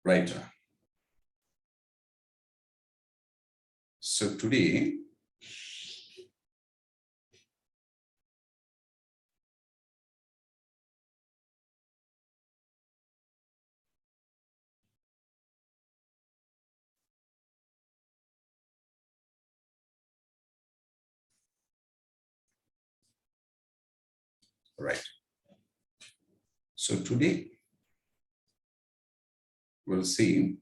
Right. So today, right. So today we'll see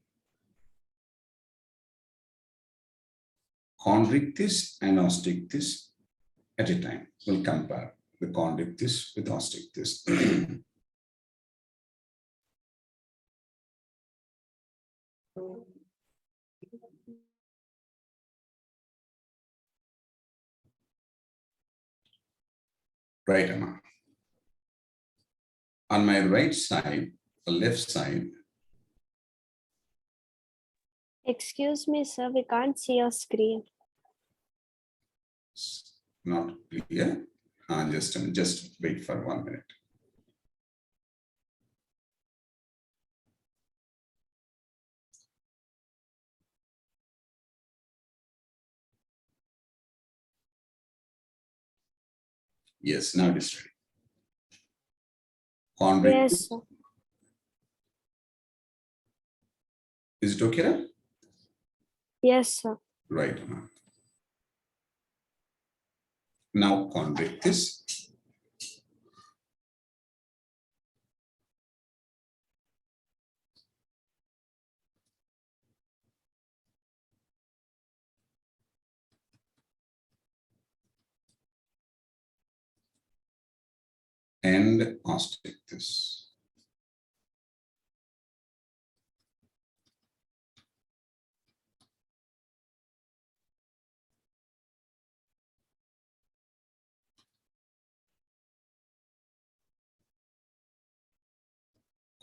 chondrichthyes and osteichthyes at a time. We'll compare the chondrichthyes with osteichthyes. Right, Amma. On my right side, the left side. Excuse me, sir, we can't see your screen. Not clear. Just wait for 1 minute. Yes, now it is ready. Chondrichthyes. Yes, sir. Is it okay? Yes, sir. Right. Amma. Now chondrichthyes. And osteichthyes.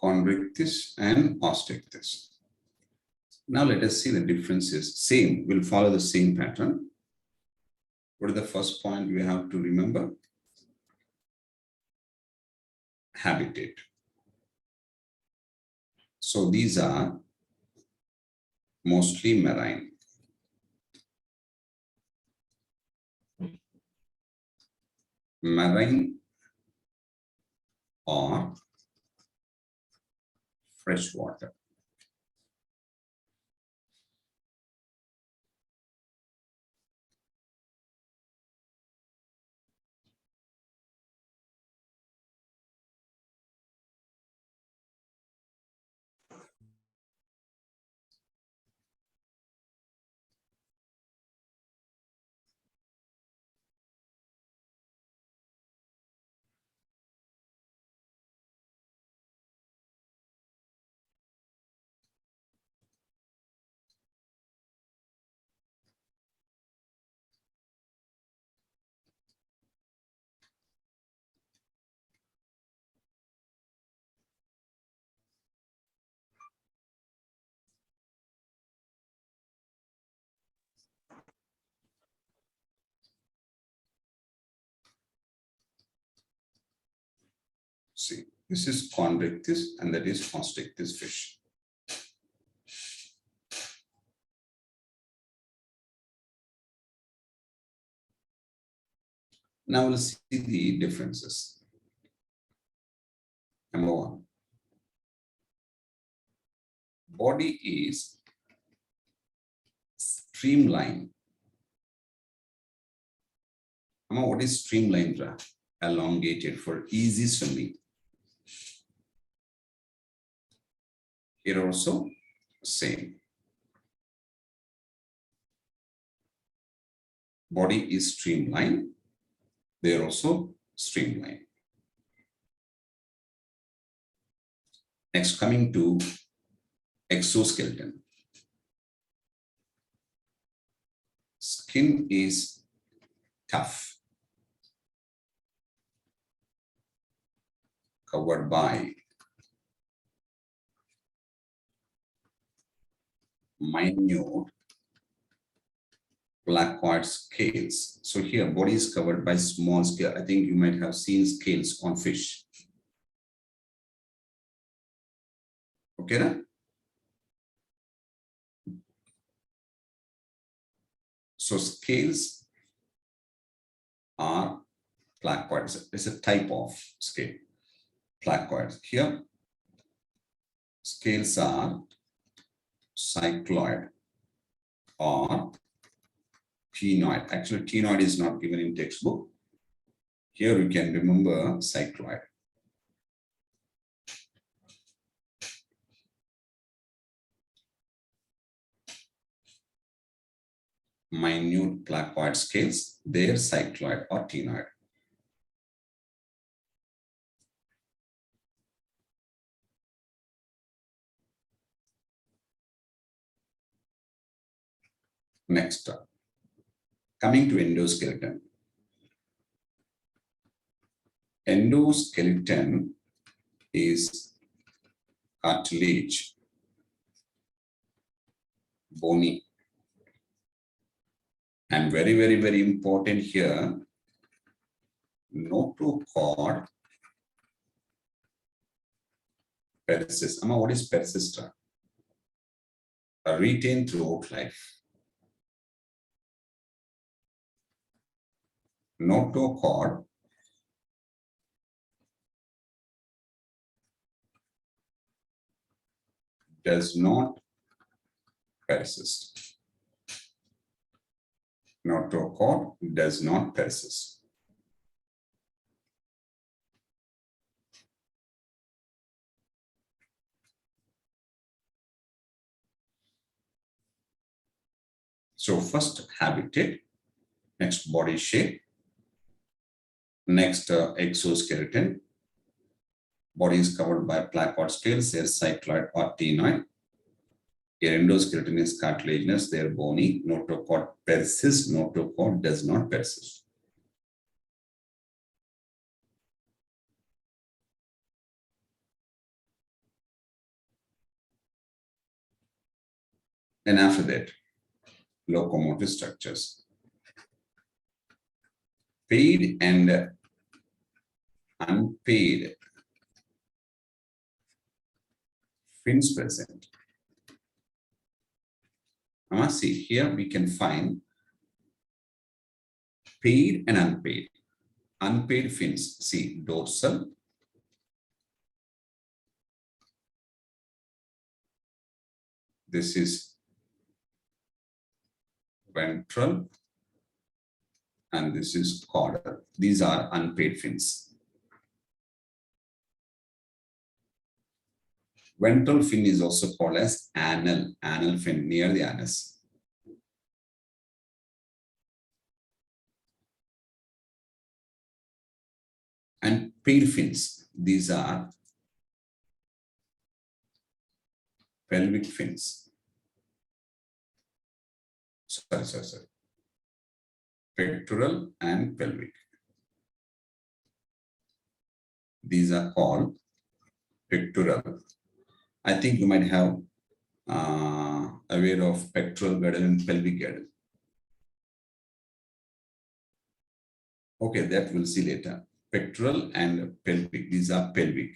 Chondrichthyes and osteichthyes. Now let us see the differences. Same, we'll follow the same pattern. What is the first point we have to remember? Habitat. So these are mostly marine. Marine or freshwater. See, this is chondrichthyes and that is osteichthyes fish. Now we'll see the differences. Number one, body is streamlined. What is streamlined? Elongated for easy swimming. Here also same. Body is streamlined. They are also streamlined. Next, coming to exoskeleton. Skin is tough, covered by minute placoid scales. So here body is covered by small scale. I think you might have seen scales on fish. Okay, na? So scales are placoid. It's a type of scale, placoid. Here, scales are cycloid or ctenoid. Actually, ctenoid is not given in textbook. Here you can remember cycloid. Minute placoid scales, they're cycloid or ctenoid. Next, coming to endoskeleton. Endoskeleton is cartilage, bony, and very important here, notochord persists. Amma, what is persist? Retain throughout life. Notochord does not persist. Notochord does not persist. So first habitat, next body shape, next exoskeleton. Body is covered by placoid scales, they're cycloid or ctenoid. Your endoskeleton is cartilaginous, they're bony. Notochord persists, notochord does not persist. Then after that, locomotive structures. Paid and unpaid fins present. Now see, here we can find paid and unpaid. Unpaid fins, see, dorsal, this is ventral, and this is caudal. These are unpaid fins. Ventral fin is also called as anal fin, near the anus. And paid fins, these are pelvic fins. Sorry. Pectoral and pelvic. These are called pectoral. I think you might have aware of pectoral girdle and pelvic girdle. Okay, that we'll see later. Pectoral and pelvic, these are pelvic.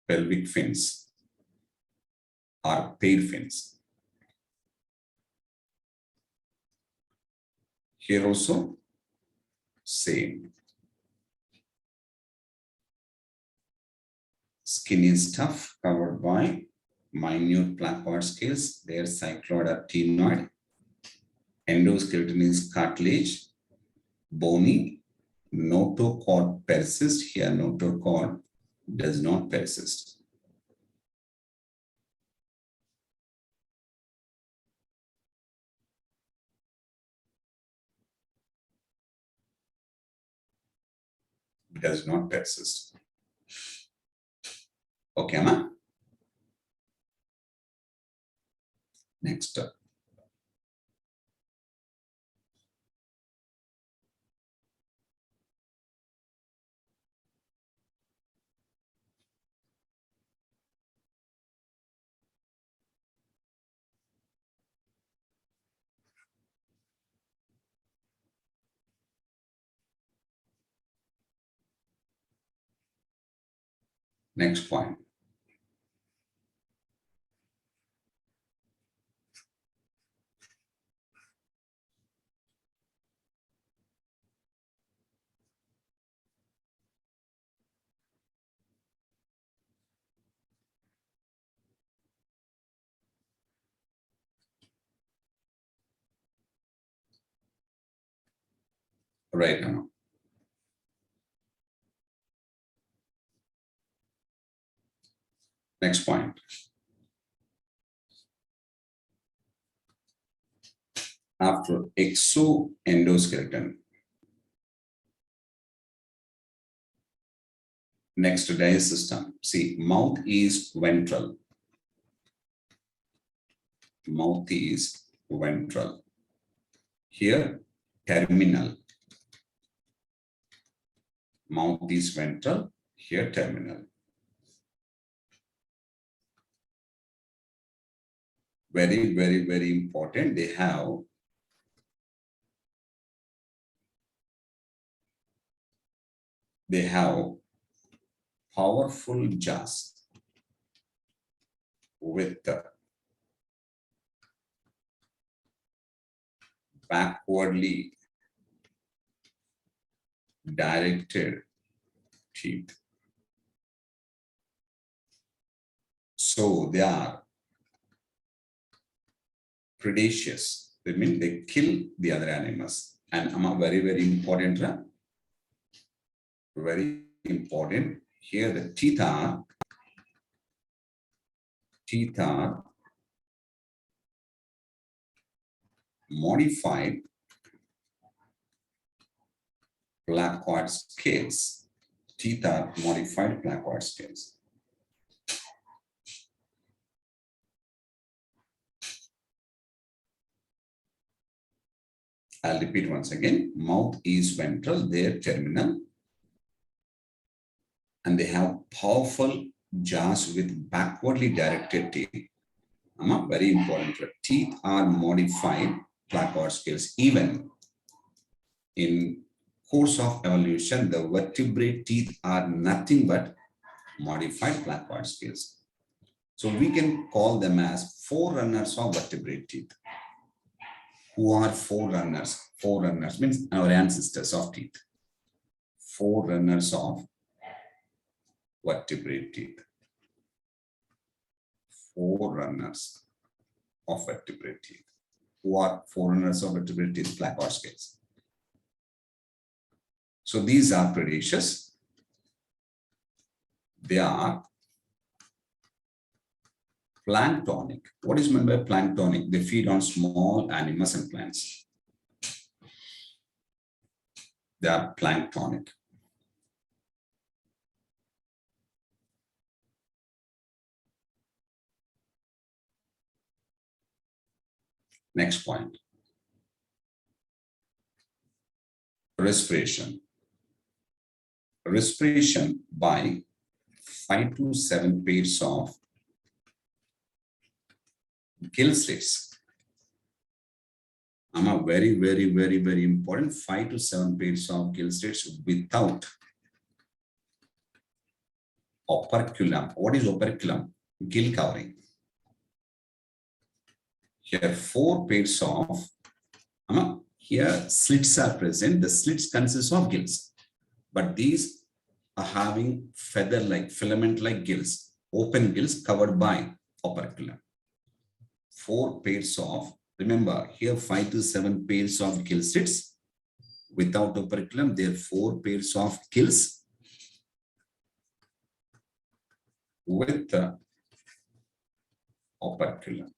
Pelvic fins are paid fins. Here also, same. Skin is tough, covered by minute placoid scales. They are cycloid or ctenoid. Endoskeleton is cartilage, bony. Notochord persists. Here, notochord does not persist. Does not persist. Okay, Amma? Next. Next point. Right now. Next point. After exoendoskeleton, next digestive system. See, mouth is ventral. Mouth is ventral. Here, terminal. Mouth is ventral. Here, terminal. Very, very, very important. They have powerful jaws with backwardly directed teeth. So they are predaceous. That means they kill the other animals. And very, very important, very important. Here the teeth are modified placard scales. Teeth are modified placard scales. I'll repeat once again. Mouth is ventral, they're terminal. And they have powerful jaws with backwardly directed teeth. Very important. Teeth are modified placard scales. Even in course of evolution, the vertebrate teeth are nothing but modified placard scales. So we can call them as forerunners of vertebrate teeth. Who are forerunners? Forerunners means our ancestors of teeth. Forerunners of vertebrate teeth. Forerunners of vertebrate teeth. Who are forerunners of vertebrate teeth? Placard scales. So these are predaceous. They are planktonic. What is meant by planktonic? They feed on small animals and plants. They are planktonic. Next point. Respiration. Respiration by 5 to 7 pairs of gill slits. Very, very, very, very important. 5 to 7 pairs of gill slits without operculum. What is operculum? Gill covering. Here 4 pairs of here slits are present. The slits consist of gills, but these are having feather-like, filament-like gills, open gills covered by operculum. 4 pairs of, remember here 5 to 7 pairs of gill slits without operculum. There are 4 pairs of gills with the operculum.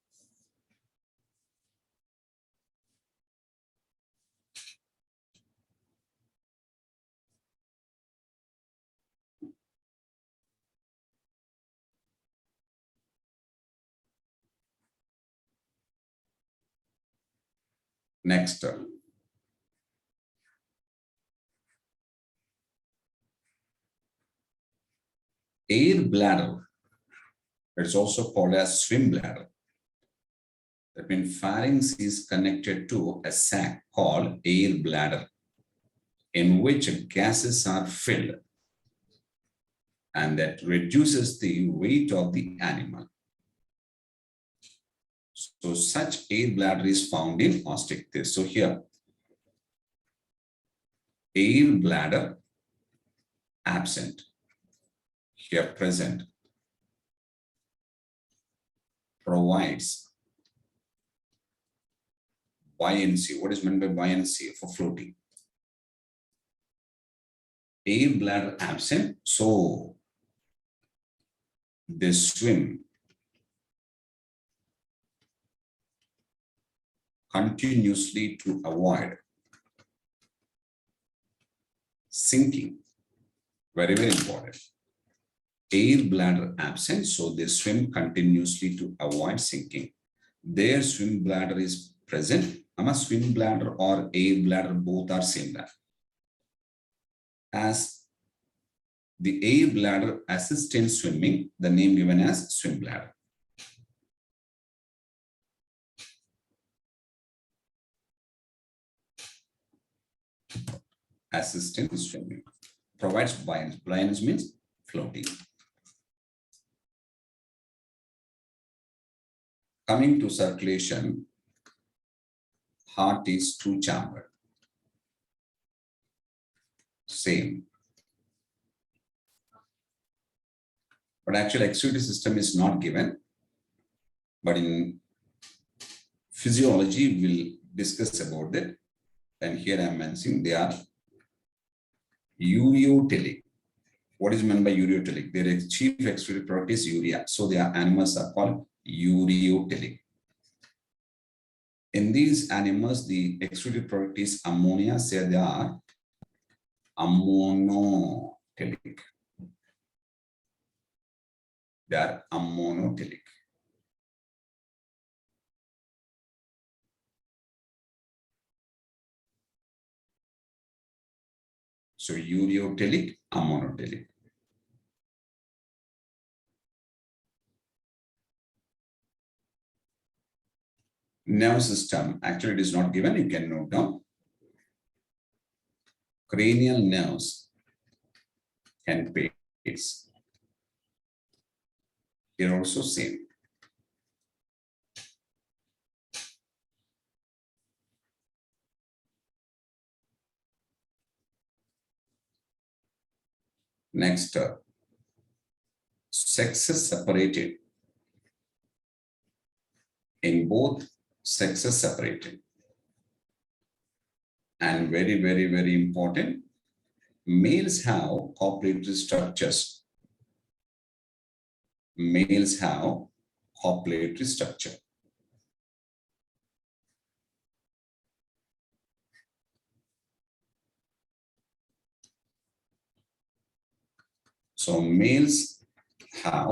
Next, air bladder. It's also called as swim bladder. That means pharynx is connected to a sac called air bladder, in which gases are filled, and that reduces the weight of the animal. So such air bladder is found in osteichthyes. So here, air bladder absent, here present, provides buoyancy. What is meant by buoyancy? For floating. air bladder absent, so they swim continuously to avoid sinking. Very, very important. Air bladder absent, so they swim continuously to avoid sinking. Their swim bladder is present. Swim bladder or air bladder, both are same that. As the air bladder assists in swimming, the name given as swim bladder. Assist in swimming. Provides buoyancy. Buoyancy means floating. Coming to circulation, heart is two-chambered. Same. But actually, exudative system is not given. But in physiology, we'll discuss about that. And here I'm mentioning they are ureotelic. What is meant by ureotelic? Their chief exudative product is urea. So their animals are called ureotelic. In these animals, the exudative product is ammonia, so they are ammonotelic. They are ammonotelic. So ureotelic, ammonotelic. Nerve system, actually it is not given, you can note down. Cranial nerves and pairs. Here also same. Next, sexes separated. In both sexes separated. And very, very, very important, males have copulatory structures. Males have copulatory structure. So males have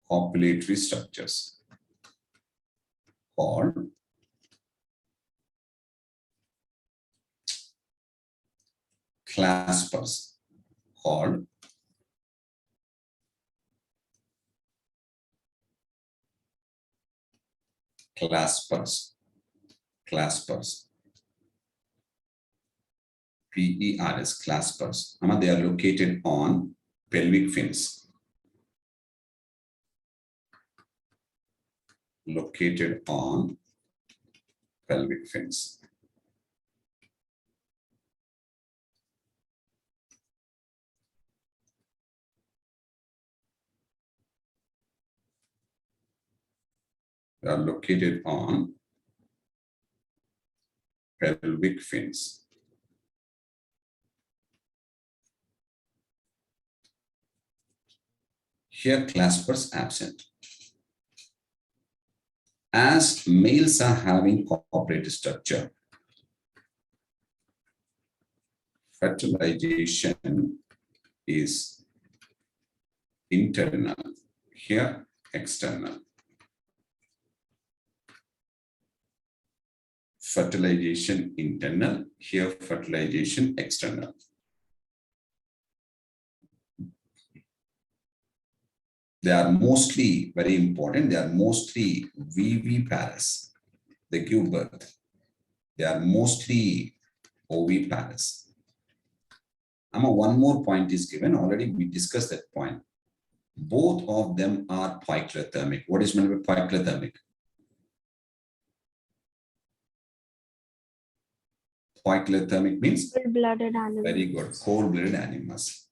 copulatory structures called claspers. Called claspers. Claspers. PERS, claspers. They are located on pelvic fins. Located on pelvic fins. They are located on pelvic fins. Here claspers absent. As males are having copulatory structure, fertilization is internal, here external. Fertilization internal, here fertilization external. They are mostly, very important, they are mostly viviparous. They give birth. They are mostly oviparous. One more point is given, already we discussed that point. Both of them are poikilothermic. What is meant by poikilothermic? Poikilothermic means? Cold-blooded animals. Very good, cold-blooded animals.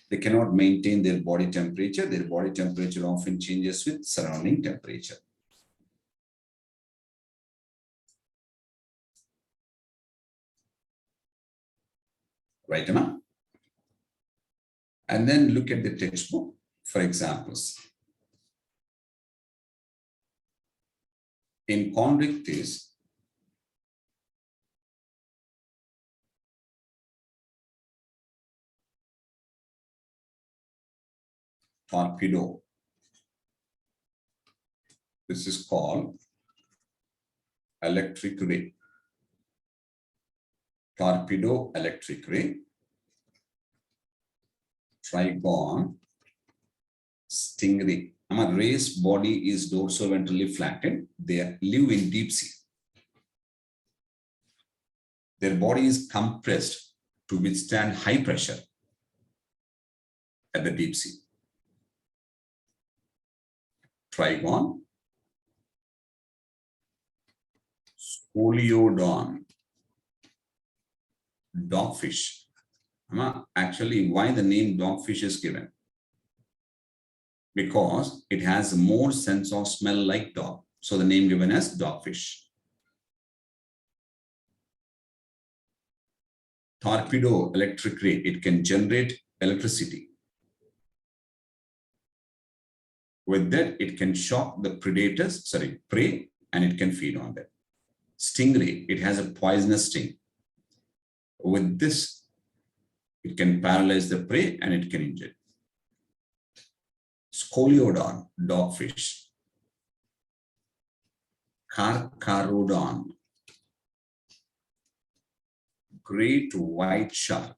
They cannot maintain their body temperature. Their body temperature often changes with surrounding temperature. Right, Emma? And then look at the textbook for examples. In conductis, torpedo. This is called electric ray. Torpedo, electric ray. Trigon, stingray. A ray's body is dorsoventrally flattened. They live in deep sea. Their body is compressed to withstand high pressure at the deep sea. Trigon, Scoliodon, dogfish. Actually, why the name dogfish is given? Because it has more sense of smell like dog. So the name given as dogfish. Torpedo, electric ray, it can generate electricity. With that, it can shock the prey, and it can feed on them. Stingray, it has a poisonous sting. With this, it can paralyze the prey and it can injure. Scoliodon, dogfish. Carcharodon, great white shark.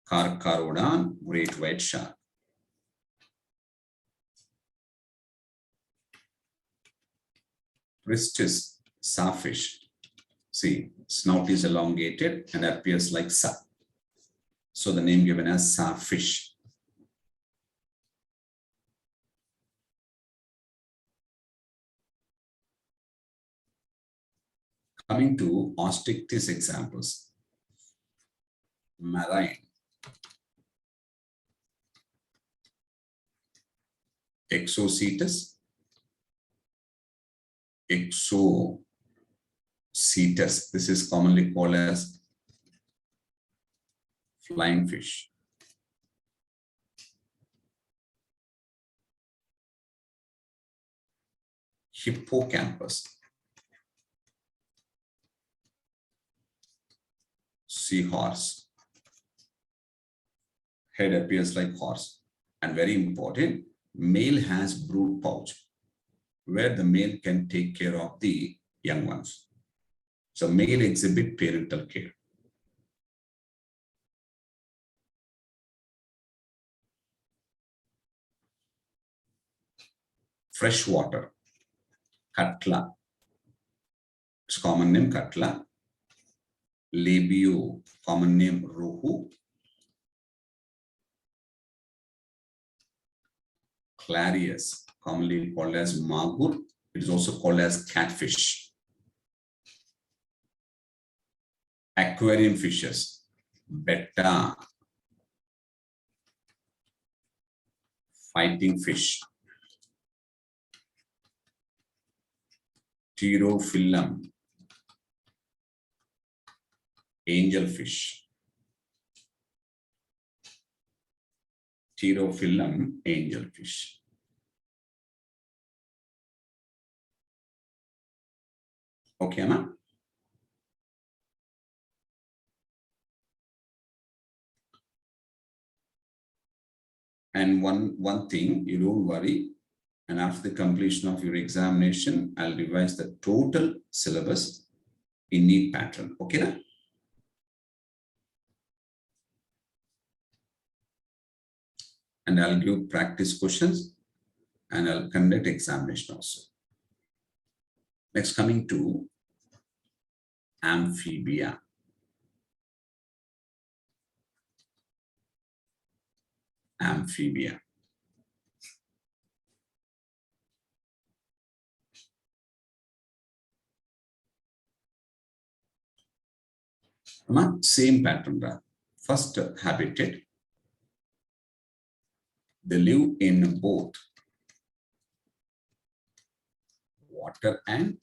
Carcharodon, great white shark. Pristis, starfish. See, snout is elongated and appears like sa. So the name given as starfish. Coming to Osteichthyes examples. Marine. Exocetus. Exocetus. This is commonly called as flying fish. Hippocampus. Seahorse. Head appears like horse. And very important, male has brood pouch, where the male can take care of the young ones. So male exhibit parental care. Freshwater. Cutla. Its common name Cutla. Labio, common name Rohu. Clarius, commonly called as Magur. It is also called as catfish. Aquarium fishes. Betta. Fighting fish. Pterophyllum. Angelfish. Pterophyllum, angelfish. Okay, Anna? And one thing, you don't worry. And after the completion of your examination, I'll revise the total syllabus in neat pattern. Okay, na? And I'll give practice questions and I'll conduct examination also. Next, coming to amphibia. Amphibia. Same pattern. First, habitat. They live in both water and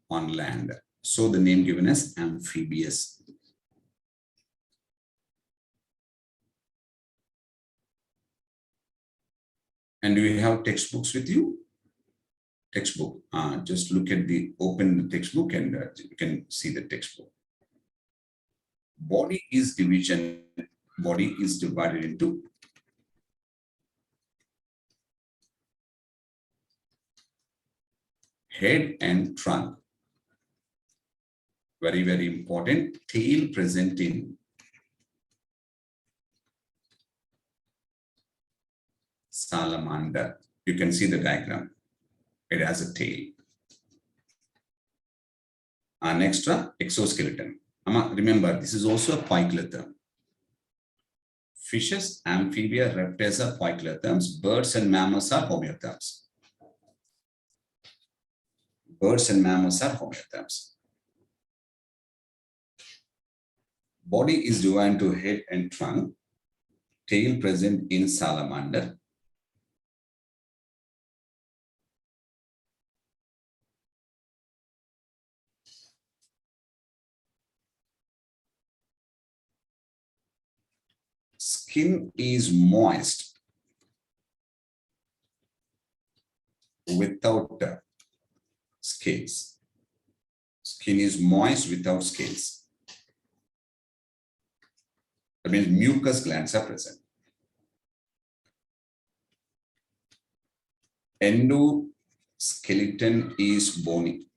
on land. So the name given as amphibious. And do you have textbooks with you? Textbook. Just look at open the textbook and you can see the textbook. Body is divided into head and trunk. Very, very important. Tail present in salamander. You can see the diagram. It has a tail. Next, exoskeleton. Remember, this is also a poikiloderm. Fishes, amphibia, reptiles are poikiloderms. Birds and mammals are homeotherms. Birds and mammals are homeotherms. Body is divided into head and trunk. Tail present in salamander. Skin is moist without scales. Skin is moist without scales. That means mucus glands are present. Endoskeleton is bony.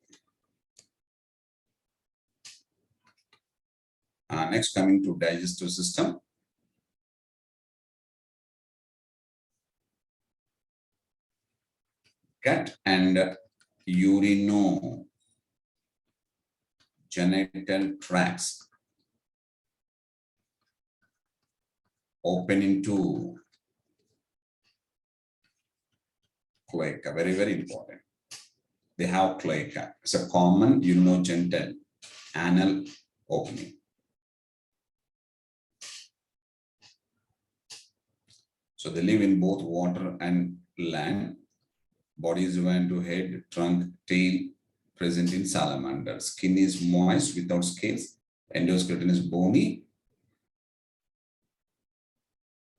Next, coming to digestive system. Gut and urinogenital tracts open into cloaca. Very, very important. They have cloaca. It's a common urinogenital anal opening. So they live in both water and land. Body is divided into head, trunk, tail, present in salamander. Skin is moist without scales. Endoskeleton is bony.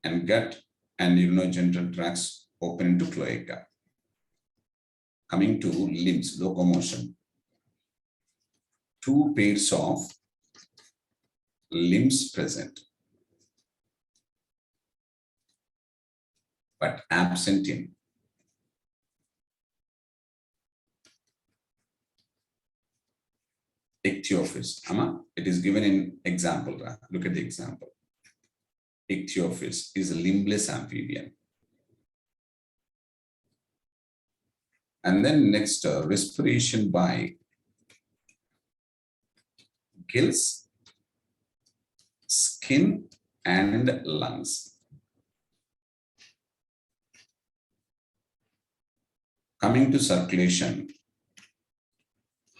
And gut and urinogenital tracts open into cloaca. Coming to limbs, locomotion. Two pairs of limbs present, but absent in ichthyophis. It is given in example. Look at the example. Ichthyophis is a limbless amphibian. And then next, respiration by gills, skin, and lungs. Coming to circulation,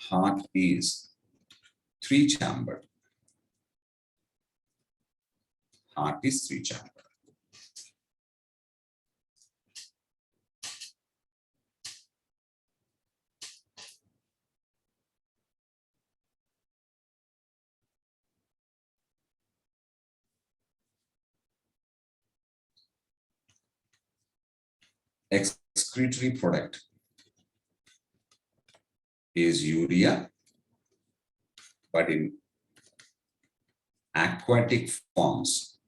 heart is three-chambered. Heart is three-chambered. Excretory product is urea, but in aquatic forms,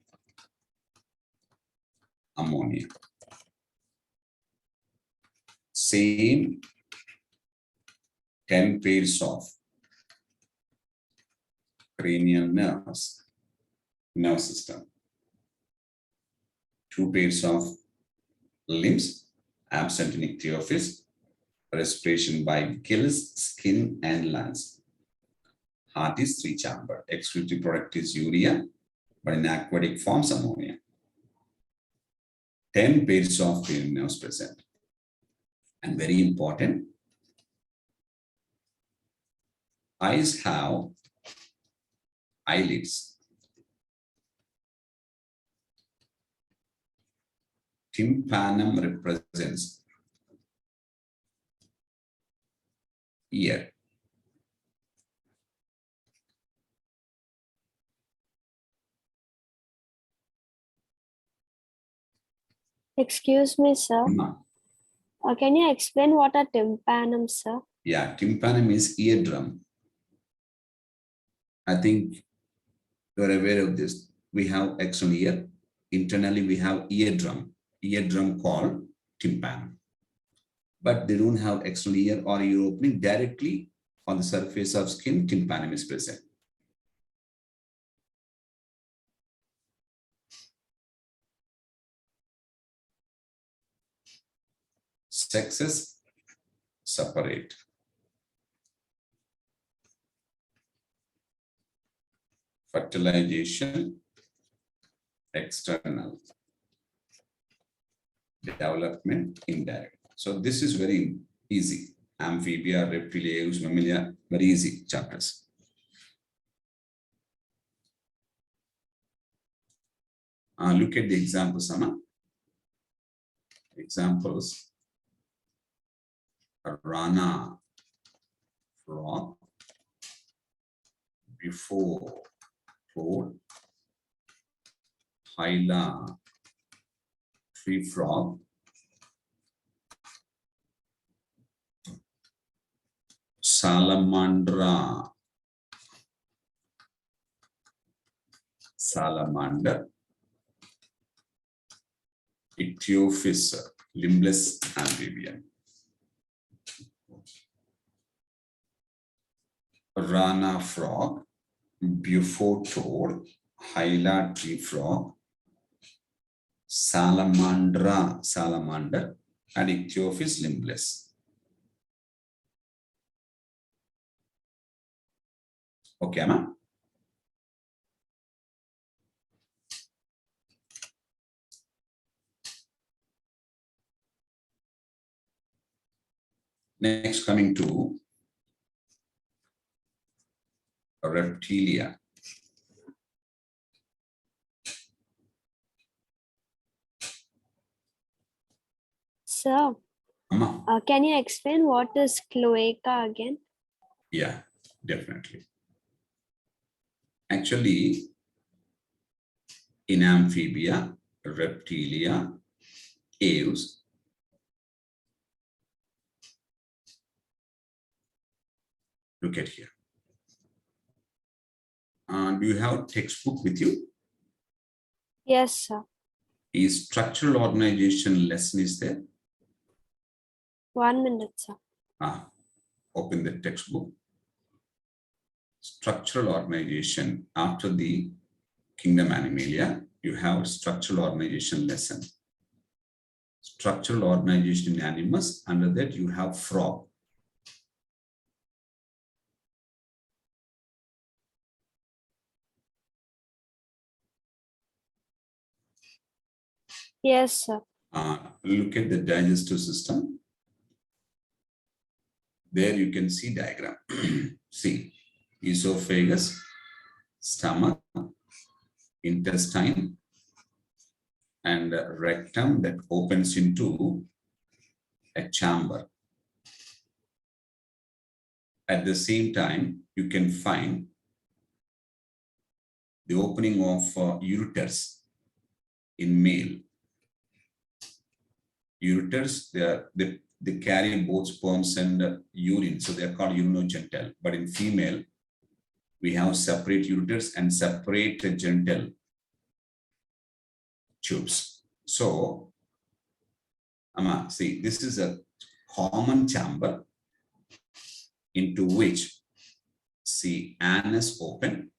ammonia. Same 10 pairs of cranial nerves, nerve system. 2 pairs of limbs, absent in ichthyophis, respiration by gills, skin, and lungs. Heart is three-chambered. Excretory product is urea, but in aquatic forms, ammonia. 10 pairs of cranial nerves present. And very important, eyes have eyelids. Tympanum represents ear. Excuse me, sir. Can you explain what a tympanum, sir? Yeah, tympanum is eardrum. I think you're aware of this. We have external ear. Internally, we have eardrum called tympanum. But they don't have external ear or ear opening directly on the surface of skin. Tympanum is present. Sexes separate. Fertilization external. Development indirect. So this is very easy. Amphibia, reptilia, mammalia, very easy chapters. Look at the examples, Anna. Examples. Rana frog before toad, hyla tree frog, salamander, ichthyophis, limbless amphibian. Rana frog, before toad, hyla tree frog, salamander, and ichthyophis limbless. Okay, Anna? Next, coming to reptilia. Sir, can you explain what is cloaca again? Yeah, definitely. Actually, in amphibia, reptilia, aves, look at here. Do you have textbook with you? Yes, sir. Is structural organization lesson is there? 1 minute, sir. Open the textbook. Structural organization. After the kingdom Animalia, you have structural organization lesson. Structural organization in animals. Under that, you have frog. Yes, sir. Look at the digestive system. There you can see diagram. See, esophagus, stomach, intestine, and rectum that opens into a chamber. At the same time, you can find the opening of ureters in male. Ureters, they carry both sperms and urine, so they are called urinogenital. But in female, we have separate ureters and separate genital tubes. So, see, this is a common chamber into which, see, anus open,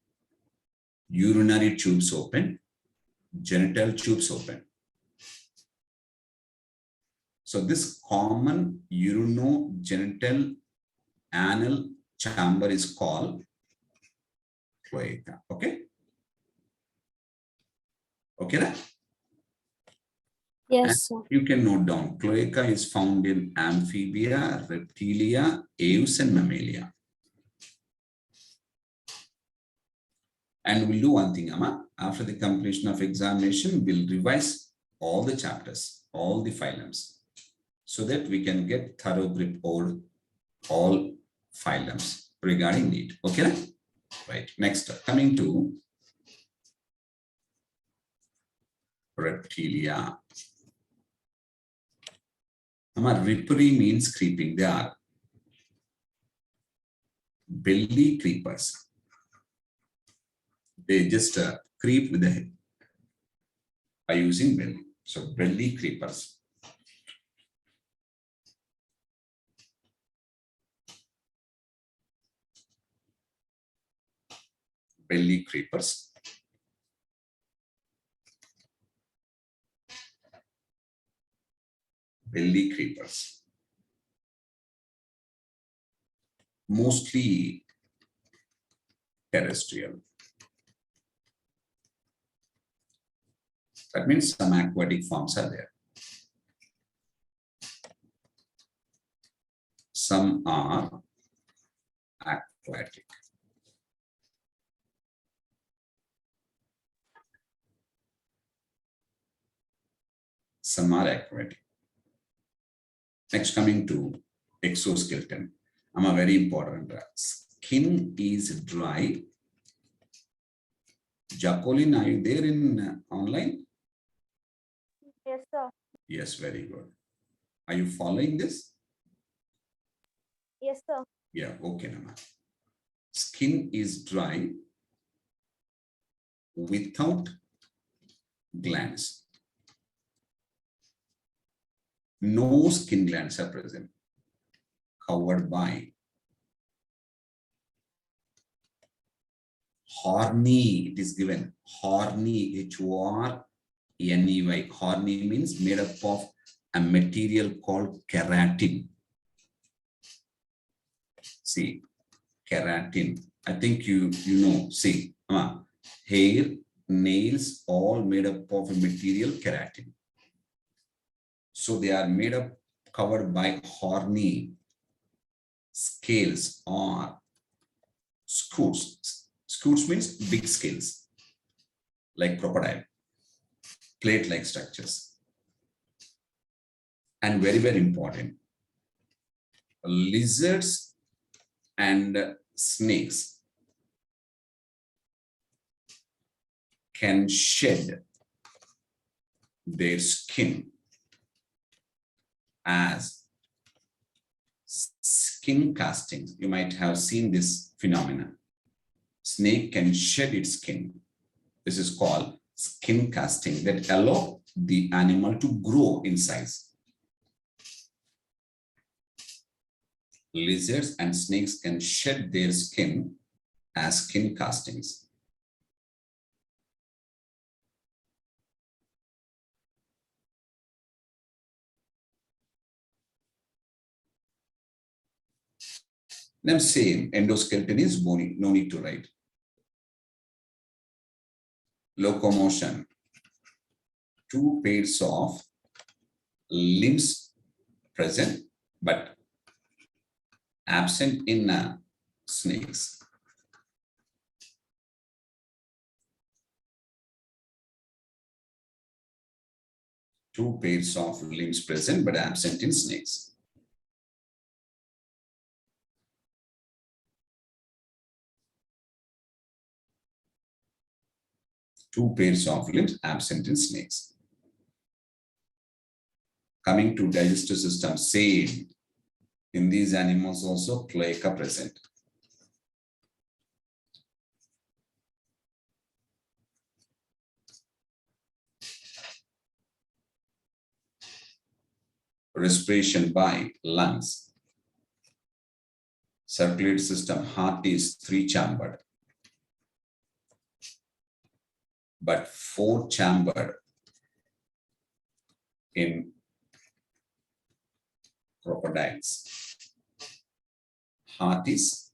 urinary tubes open, genital tubes open. So this common urinogenital anal chamber is called cloaca. Okay? Okay, right? Yes, sir. You can note down, cloaca is found in amphibia, reptilia, aves, and mammalia. And we'll do one thing, Amma. After the completion of examination, we'll revise all the chapters, all the phylums, so that we can get thorough grip over all phylums regarding need. Okay? Right. Next, coming to reptilia. Rippery means creeping. They are belly creepers. They just creep with the head by using belly. So belly creepers. Belly creepers. Belly creepers. Mostly terrestrial. That means some aquatic forms are there. Some are aquatic. Some are aquatic. Next, coming to exoskeleton. Very important. Skin is dry. Jacqueline, are you there in online? Yes, sir. Yes, very good. Are you following this? Yes, sir. Yeah, okay, Nama. Skin is dry without glands. No skin glands are present, covered by horny. It is given horny, H-O-R-N-E-Y. Horny means made up of a material called keratin. See, keratin. I think you know. See, hair, nails, all made up of a material keratin. So they are made up, covered by horny scales or scutes. Scutes means big scales, like crocodile, plate-like structures. And very, very important, lizards and snakes can shed their skin as skin castings. You might have seen this phenomenon. Snake can shed its skin. This is called skin casting, that allow the animal to grow in size. Lizards and snakes can shed their skin as skin castings. Then same, endoskeleton is bony, no need to write. Locomotion, two pairs of limbs present but absent in snakes. Two pairs of limbs present but absent in snakes. Two pairs of limbs absent in snakes. Coming to digestive system, same. In these animals also cloaca present. Respiration by lungs. Circulatory system, heart is three-chambered, but four-chambered in crocodiles. Heart is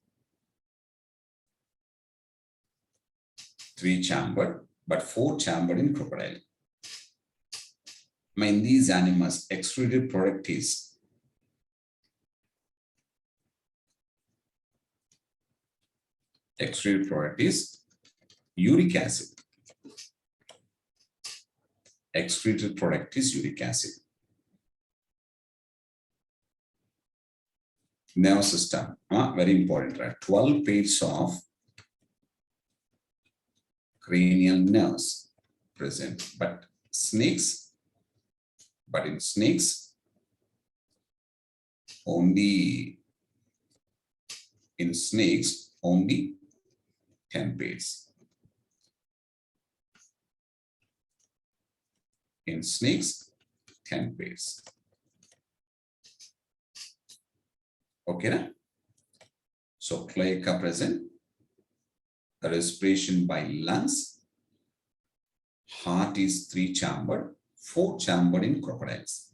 three-chambered, but four-chambered in crocodile. In these animals, excreted product is uric acid. Excreted product is uric acid. Nervous system, very important, right? 12 pairs of cranial nerves present, but in snakes, only in snakes, only 10 pairs. In snakes, 10 pairs. Okay, na? So cloaca present, respiration by lungs, heart is 3-chambered, 4-chambered in crocodiles.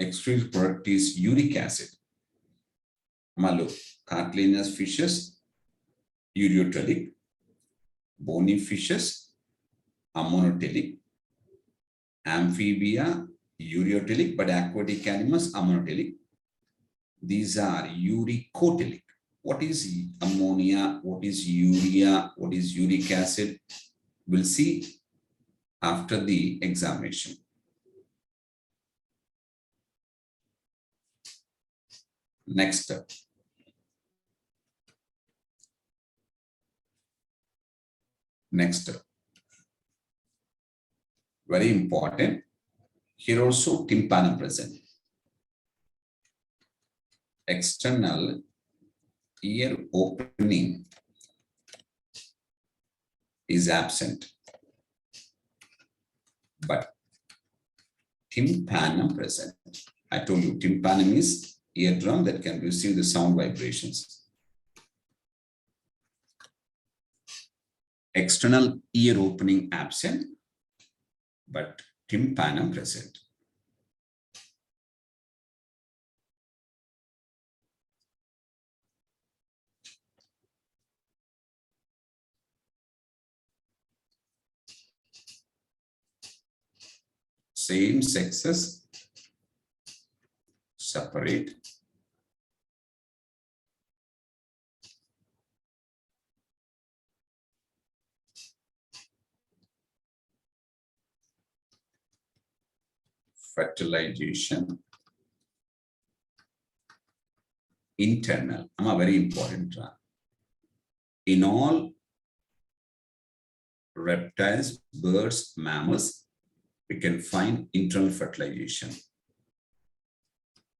Excrete product is uric acid. Look, cartilaginous fishes, ureotelic, bony fishes, ammonotelic, amphibia, ureotelic, but aquatic animals, ammonotelic. These are uricotelic. What is ammonia? What is urea? What is uric acid? We'll see after the examination. Next step. Next step. Very important. Here also tympanum present. External ear opening is absent, but tympanum present. I told you tympanum is eardrum that can receive the sound vibrations. External ear opening absent, but tympanum present. Same sexes separate. Fertilization. Internal. Very important. In all reptiles, birds, mammals, we can find internal fertilization.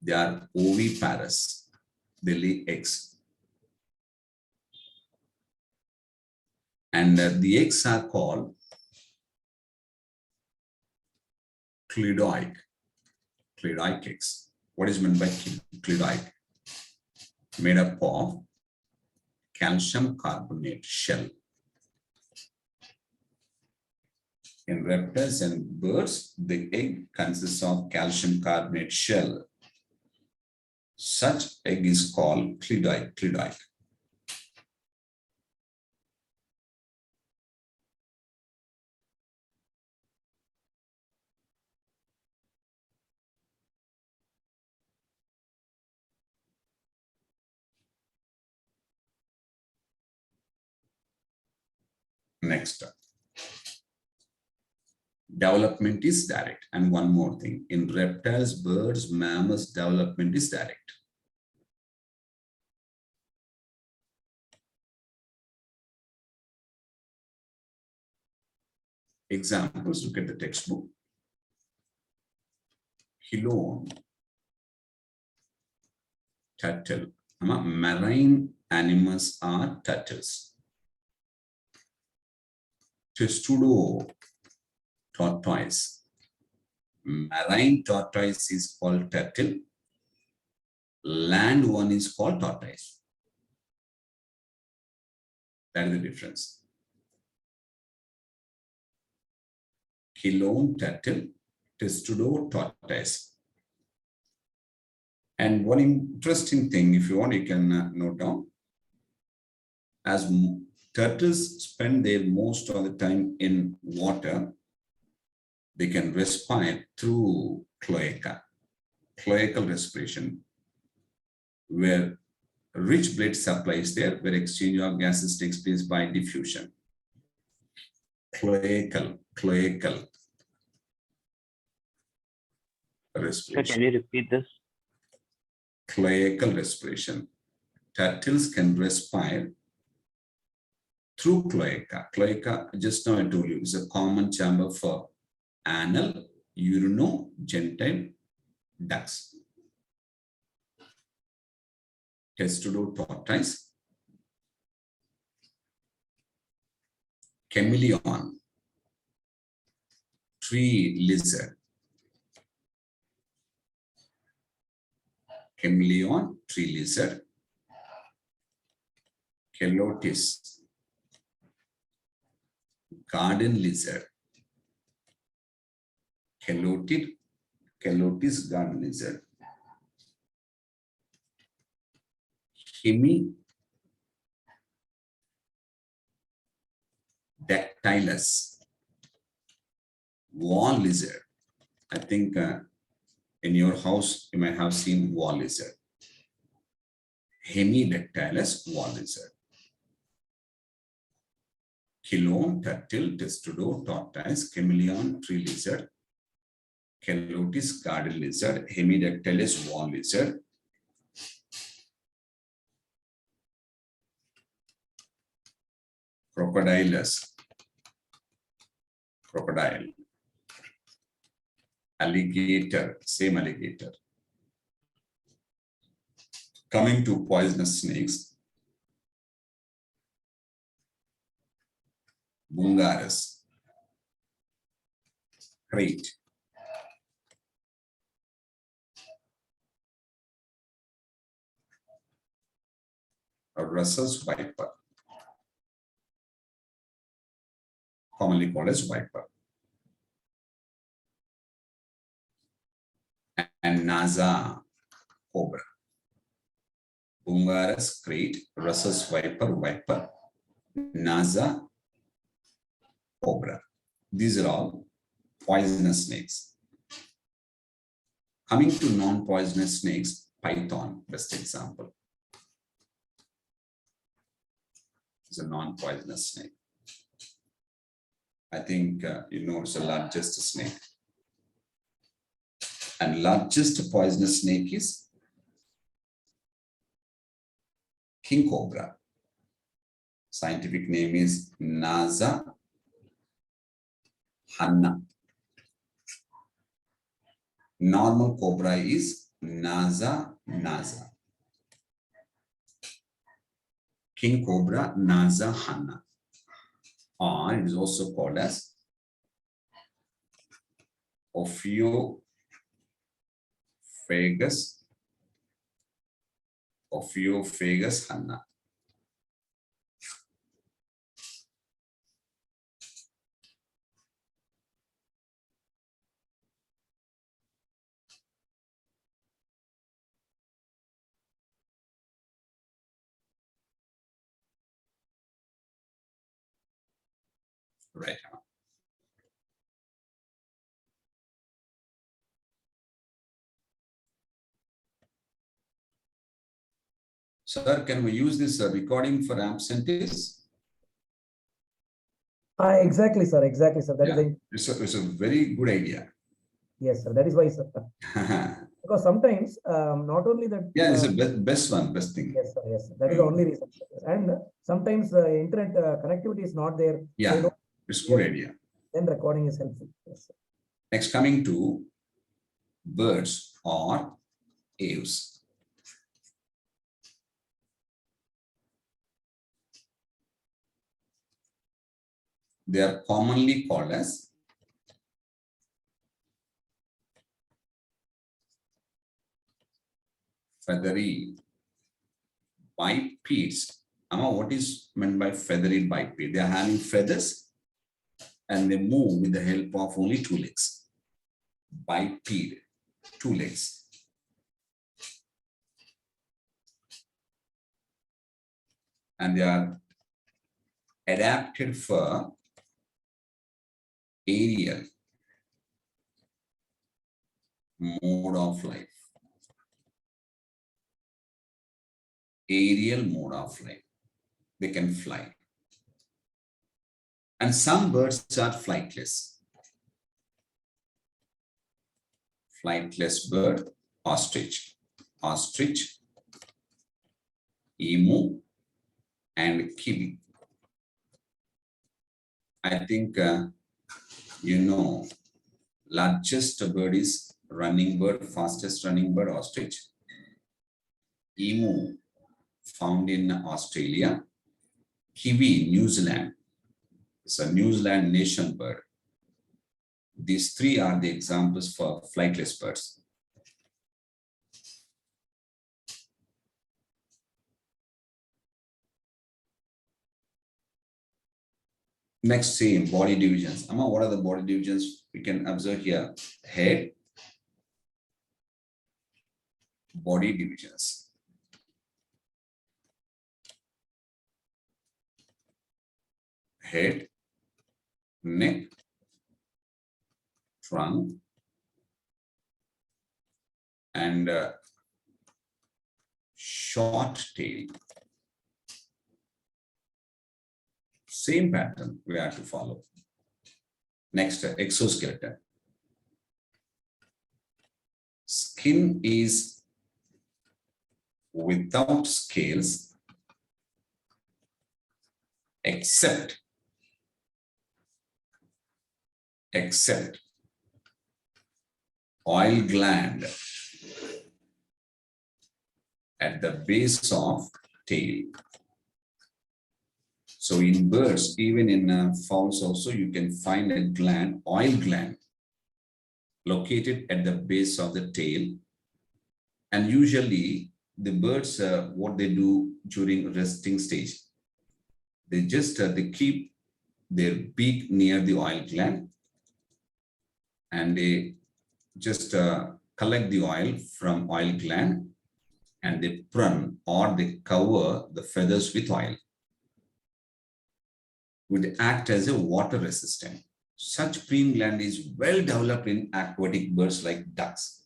They are oviparous. They lay eggs. And the eggs are called cleidoic. Cleidoic eggs. What is meant by cleidoic? Made up of calcium carbonate shell. In reptiles and birds, the egg consists of calcium carbonate shell. Such egg is called cleidoic. Cleidoic. Next up. Development is direct. And one more thing, in reptiles, birds, mammals, development is direct. Examples, look at the textbook. Helone, turtle. Marine animals are turtles. Testudo, tortoise. Marine tortoise is called turtle. Land one is called tortoise. That is the difference. Helone, turtle. Testudo, tortoise. And one interesting thing, if you want, you can note down. As turtles spend their most of the time in water, they can respire through cloaca, cloacal respiration, where rich blood supply is there, where exchange of gases takes place by diffusion. Cloacal respiration. So can you repeat this? Cloacal respiration. Turtles can respire through cloaca. Cloaca, just now I told you, is a common chamber for anal, urinogenital, ducks. Testudo tortoise. Chameleon. Tree lizard. Chameleon, tree lizard. Calotis, garden lizard. Calotis, garden lizard. Hemidactylus, wall lizard. I think in your house you might have seen wall lizard. Hemidactylus, wall lizard. Kilone, turtle, testudo, tortoise, chameleon, tree lizard, Calotis, garden lizard, Hemidactylus, wall lizard, crocodile, alligator, same alligator. Coming to poisonous snakes, Bungarus, crate, Russell's viper, commonly called as viper, and NASA cobra. Bungarus, crate, Russell's viper, NASA cobra. These are all poisonous snakes. Coming to non-poisonous snakes, python, best example. It's a non-poisonous snake. I think it's the largest snake. And largest poisonous snake is king cobra. Scientific name is Nasa hanna. Normal cobra is Nasa. King cobra, Nasa hanna. Or it is also called as Ophiophagus hanna. Right. Sir, can we use this recording for absentees? Exactly, sir. Exactly, sir. That is it's a very good idea. Yes, sir. That is why, sir. Because sometimes not only that. Yeah, it's the best thing. Yes, sir. Yes, sir. That is the only reason. And sometimes the internet connectivity is not there. Yeah, it's a good idea. Then recording is helpful. Yes, sir. Next, coming to birds or aves. They are commonly called as feathery bipeds. What is meant by feathery biped? They are having feathers and they move with the help of only two legs. Biped, two legs. And they are adapted for aerial mode of life. Aerial mode of life. They can fly. And some birds are flightless. Flightless bird, ostrich. Ostrich, emu, and kiwi. I think, largest bird is running bird, fastest running bird, ostrich. Emu, found in Australia. Kiwi, New Zealand. It's a New Zealand nation bird. These three are the examples for flightless birds. Next, same body divisions. Amma, what are the body divisions we can observe here? Head, body divisions. Head, neck, trunk, and short tail. Same pattern we have to follow. Next, exoskeleton. Skin is without scales except oil gland at the base of tail. So in birds, even in fowls also, you can find a gland, oil gland, located at the base of the tail. And usually the birds, what they do during resting stage, they just they keep their beak near the oil gland and they just collect the oil from oil gland and they prune or they cover the feathers with oil. Would act as a water resistant. Such preen gland is well developed in aquatic birds like ducks.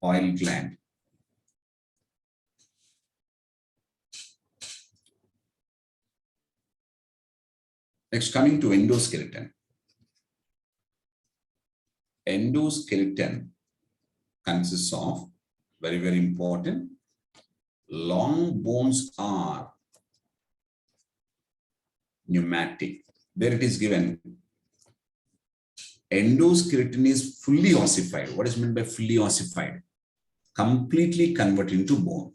Oil gland. Next, coming to endoskeleton. Endoskeleton consists of, very, very important, long bones are pneumatic. There it is given. Endoskeleton is fully ossified. What is meant by fully ossified? Completely converted into bone.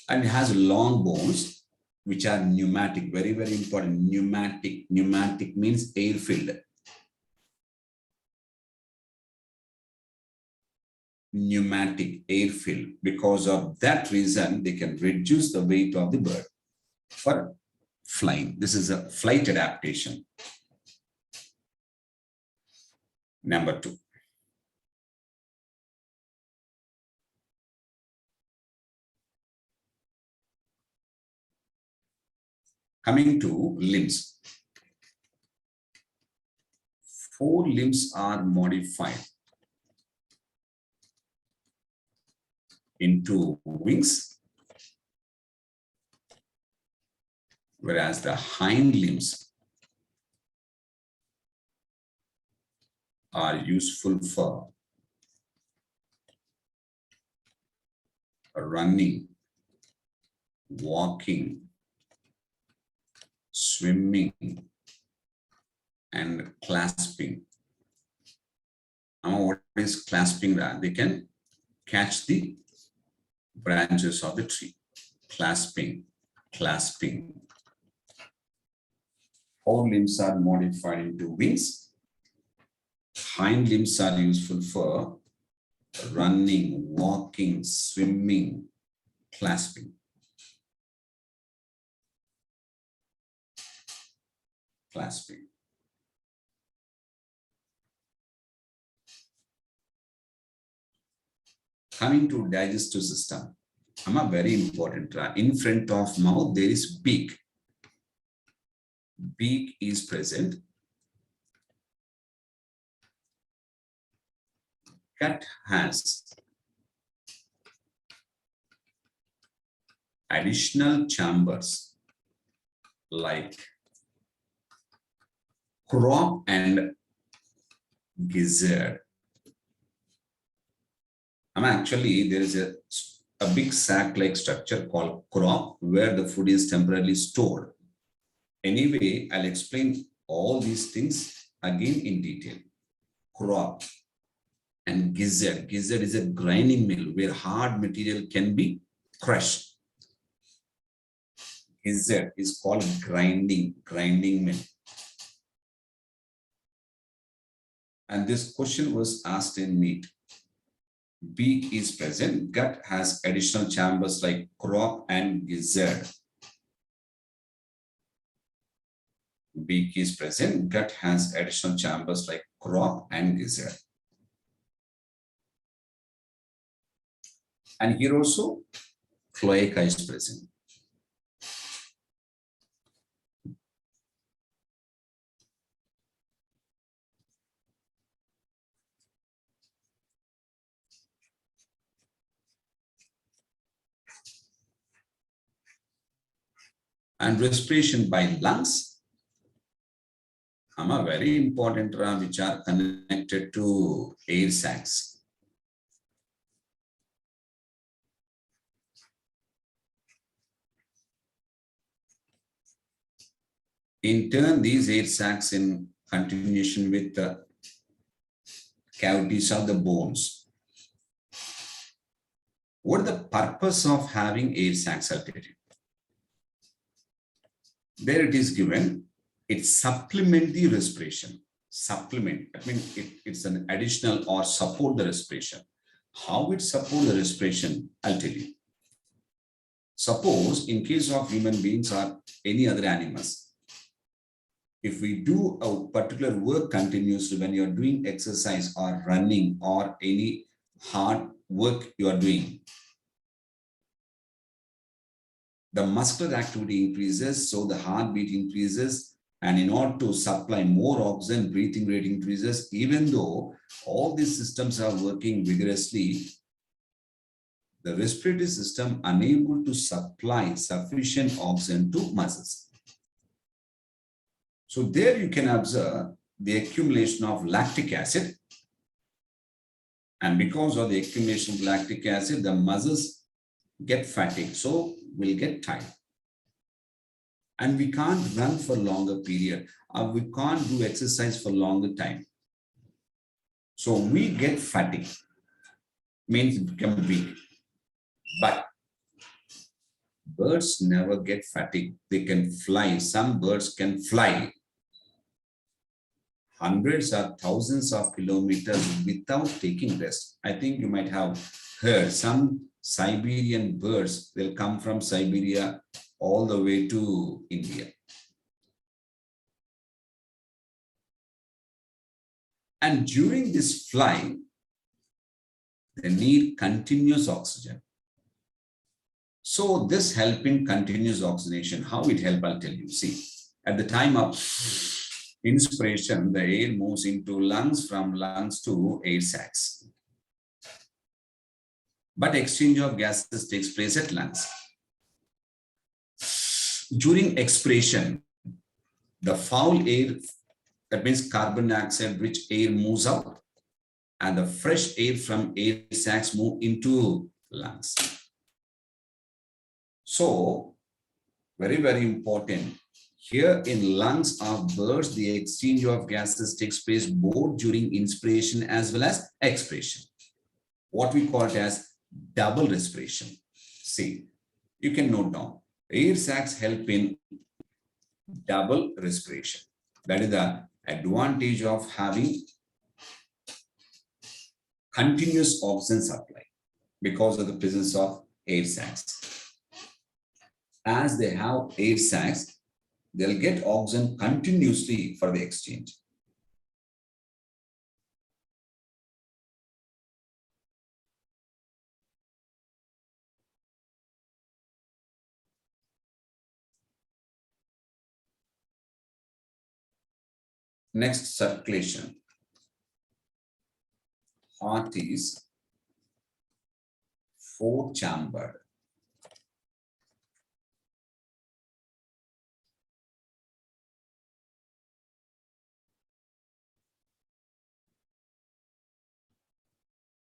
And it has long bones, which are pneumatic. Very, very important. Pneumatic. Pneumatic means air-filled. Pneumatic, air-filled. Because of that reason, they can reduce the weight of the bird for flying. This is a flight adaptation. Number 2. Coming to limbs. 4 limbs are modified into wings, whereas the hind limbs are useful for running, walking, swimming, and clasping. Now, what is clasping? That they can catch the branches of the tree. Clasping, clasping. 4 limbs are modified into wings. Hind limbs are useful for running, walking, swimming, clasping. Clasping. Coming to digestive system, very important. In front of mouth, there is beak. Beak is present. Cat has additional chambers like crop and gizzard. Actually, there is a big sac-like structure called crop where the food is temporarily stored. Anyway, I'll explain all these things again in detail. Crop and gizzard. Gizzard is a grinding mill where hard material can be crushed. Gizzard is called grinding mill. And this question was asked in meat. Beak is present, gut has additional chambers like crop and gizzard. Beak is present, gut has additional chambers like crop and gizzard. And here also, cloaca is present. And respiration by lungs are very important, which are connected to air sacs. In turn, these air sacs in continuation with the cavities of the bones. What is the purpose of having air sacs? I'll tell you. There it is given, it supplement the respiration. Supplement, I mean, it's an additional or support the respiration. How it support the respiration, I'll tell you. Suppose in case of human beings or any other animals, if we do a particular work continuously, when you're doing exercise or running or any hard work you are doing, the muscular activity increases, so the heartbeat increases, and in order to supply more oxygen, breathing rate increases. Even though all these systems are working vigorously, the respiratory system unable to supply sufficient oxygen to muscles. So there you can observe the accumulation of lactic acid. And because of the accumulation of lactic acid, the muscles get fatigued, so we'll get tired. And we can't run for longer period, or we can't do exercise for longer time. So we get fatigued, means become weak. But birds never get fatigued. They can fly. Some birds can fly hundreds or thousands of kilometers without taking rest. I think you might have heard some Siberian birds, they'll come from Siberia all the way to India. And during this flight, they need continuous oxygen. So this help in continuous oxygenation, how it help, I'll tell you. See, at the time of inspiration, the air moves into lungs, from lungs to air sacs. But exchange of gases takes place at lungs. During expiration, the foul air, that means carbon dioxide rich air, moves out, and the fresh air from air sacs move into lungs. So, very, very important. Here in lungs of birds, the exchange of gases takes place both during inspiration as well as expiration. What we call it as double respiration. See, you can note down. Air sacs help in double respiration. That is the advantage of having continuous oxygen supply because of the presence of air sacs. As they have air sacs, they'll get oxygen continuously for the exchange. Next, circulation. Heart is four-chambered.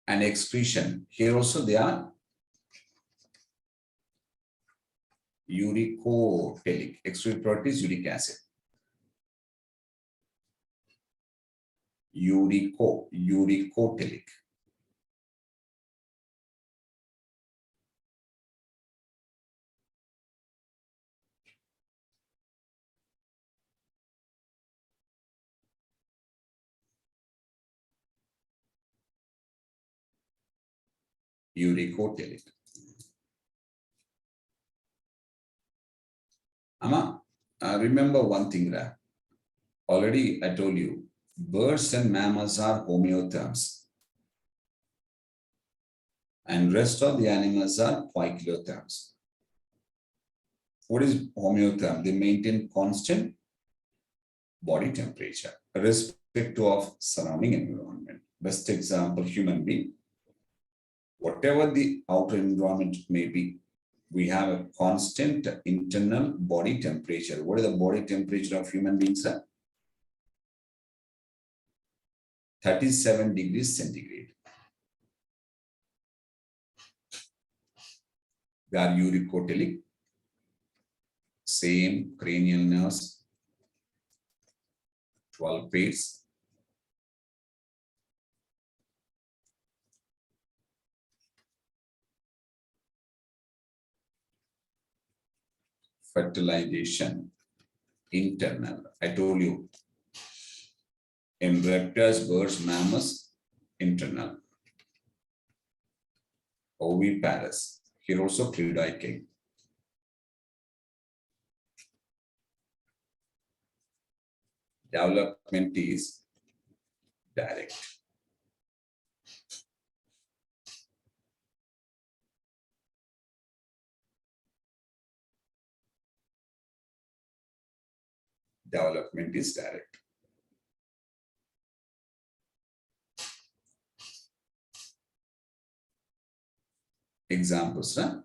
And excretion, here also they are uricotelic. Excretory product is uric acid. uricotelic. Uricotelic. Amma, remember one thing that already I told you, birds and mammals are homeotherms, and rest of the animals are poikilotherms. What is homeotherm? They maintain constant body temperature, irrespective of surrounding environment. Best example, human being. Whatever the outer environment may be, we have a constant internal body temperature. What is the body temperature of human beings, sir? 37 degrees centigrade. They are uricotelic, same cranial nerves, 12 pairs. Fertilization, internal. I told you, in reptiles, birds, mammals, internal. Oviparous. Here also predoicate. Development is direct. Development is direct. Examples, huh?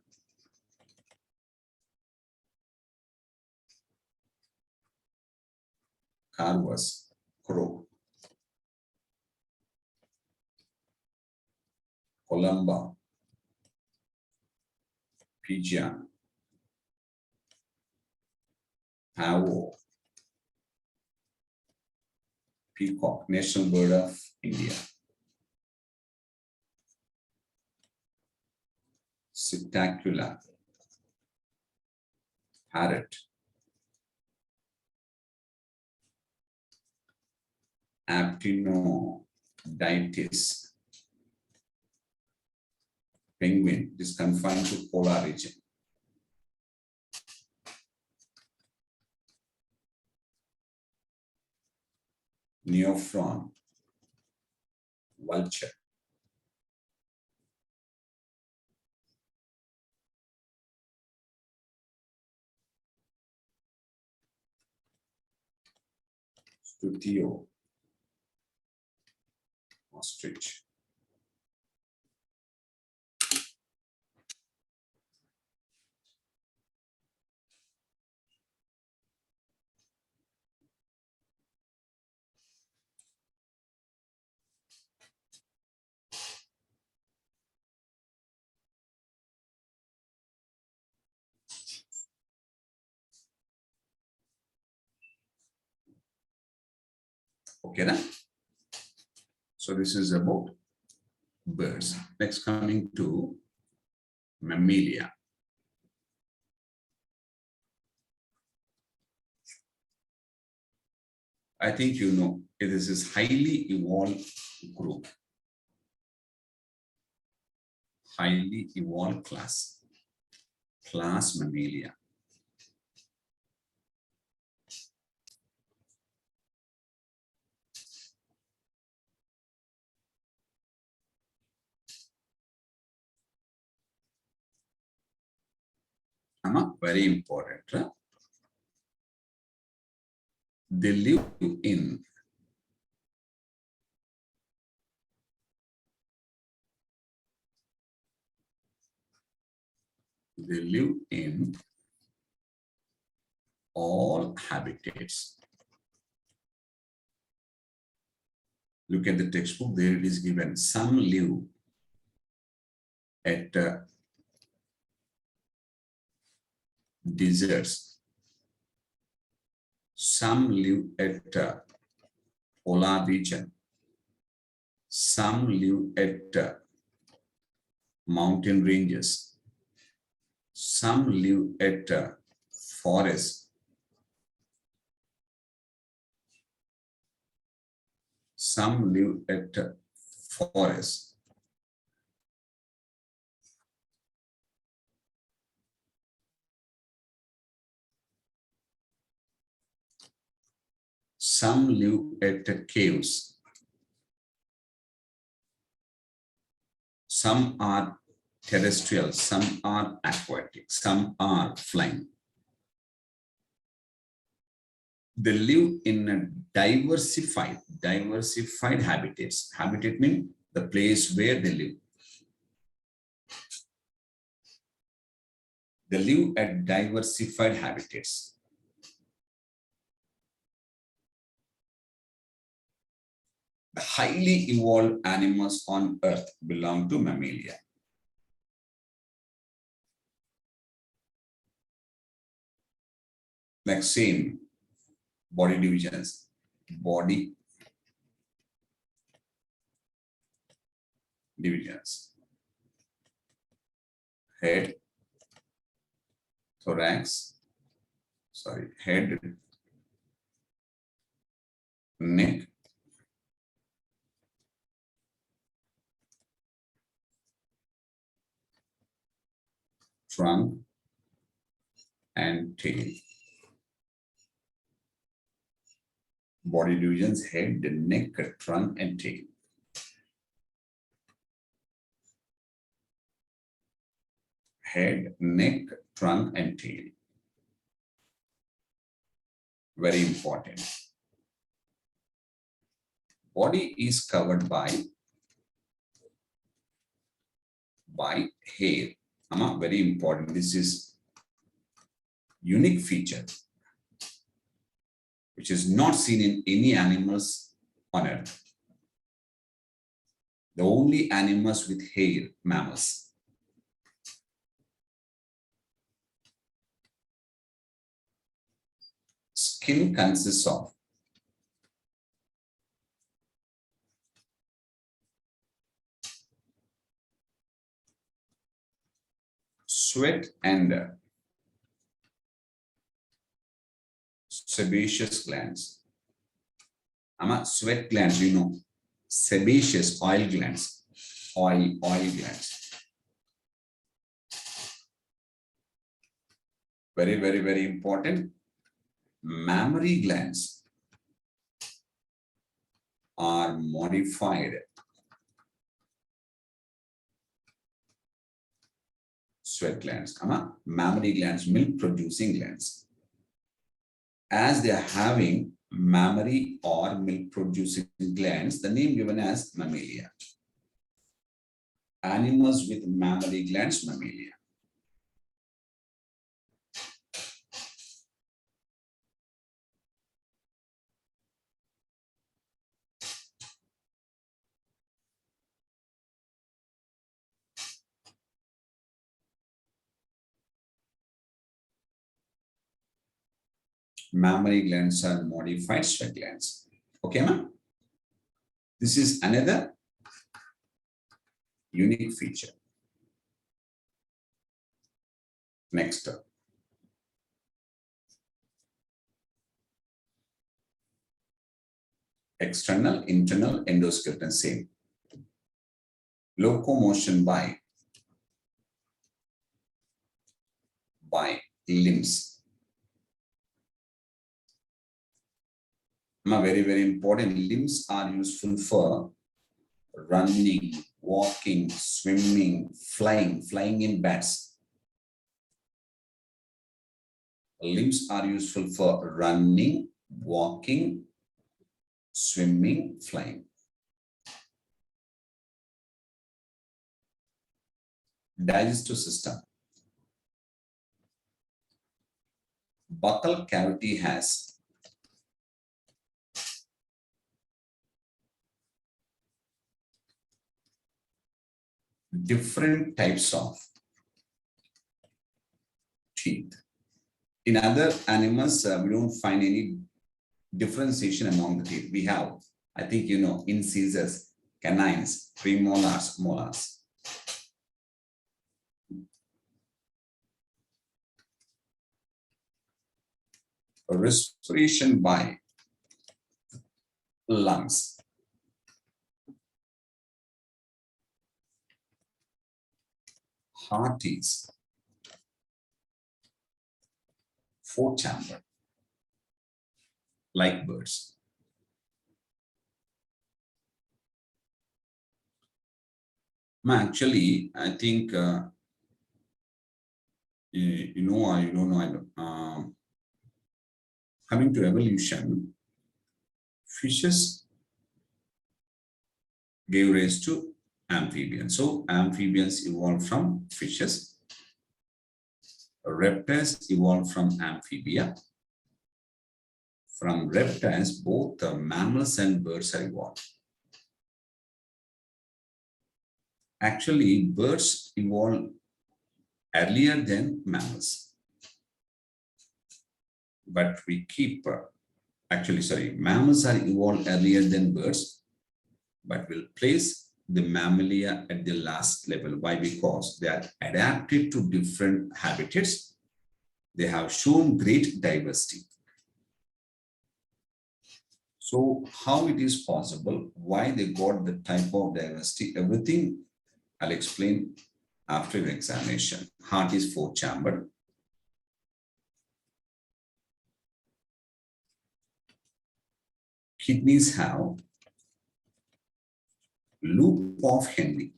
Carvers, crow. Columba, pigeon. Pavo, peacock, national bird of India. Psittacula, parrot. Aptenodytes, penguin, is confined to polar region. Neophron, vulture. Stutio, ostrich. Okay, then. So this is about birds. Next, coming to mammalia. I think you know this is highly evolved group. Highly evolved class. Class mammalia. Very important. Huh? They live in all habitats. Look at the textbook, there it is given. Some live at deserts. Some live at polar region. Some live at mountain ranges. Some live at forests. Some live at forests. Some live at caves. Some are terrestrial, some are aquatic, some are flying. They live in a diversified habitats. Habitat means the place where they live. They live at diversified habitats. The highly evolved animals on Earth belong to mammalia. Like same body divisions, body divisions, head, thorax, head, neck, trunk, and tail. Body divisions, head, neck, trunk, and tail. Head, neck, trunk, and tail. Very important. Body is covered by hair. Very important. This is unique feature which is not seen in any animals on Earth. The only animals with hair, mammals. Skin consists of sweat and sebaceous glands. Sweat glands, you know, sebaceous oil glands, oil glands. Very important. Mammary glands are modified sweat glands. Mammary glands, milk producing glands. As they are having mammary or milk producing glands, the name given as mammalia. Animals with mammary glands, mammalia. Mammary glands are modified sweat glands. Okay, ma'am? This is another unique feature. Next. External, internal, endoskeleton, same. Locomotion by limbs. Very important. Limbs are useful for running, walking, swimming, flying in bats. Limbs are useful for running, walking, swimming, flying. Digestive system. Buccal cavity has different types of teeth. In other animals, we don't find any differentiation among the teeth. We have, I think you know, incisors, canines, premolars, molars. Respiration by lungs. Heart is fourth chamber, like birds. Actually, I think you know, I don't know. I don't. Coming to evolution, fishes gave rise to amphibians. So amphibians evolved from fishes. Reptiles evolved from amphibia. From reptiles, both the mammals and birds are evolved. Actually, birds evolved earlier than mammals. But we keep, mammals are evolved earlier than birds, but we'll place the mammalia at the last level. Why? Because they are adapted to different habitats. They have shown great diversity. So how it is possible, why they got the type of diversity, everything I'll explain after the examination. Heart is fourth chamber. Kidneys have loop of Henle.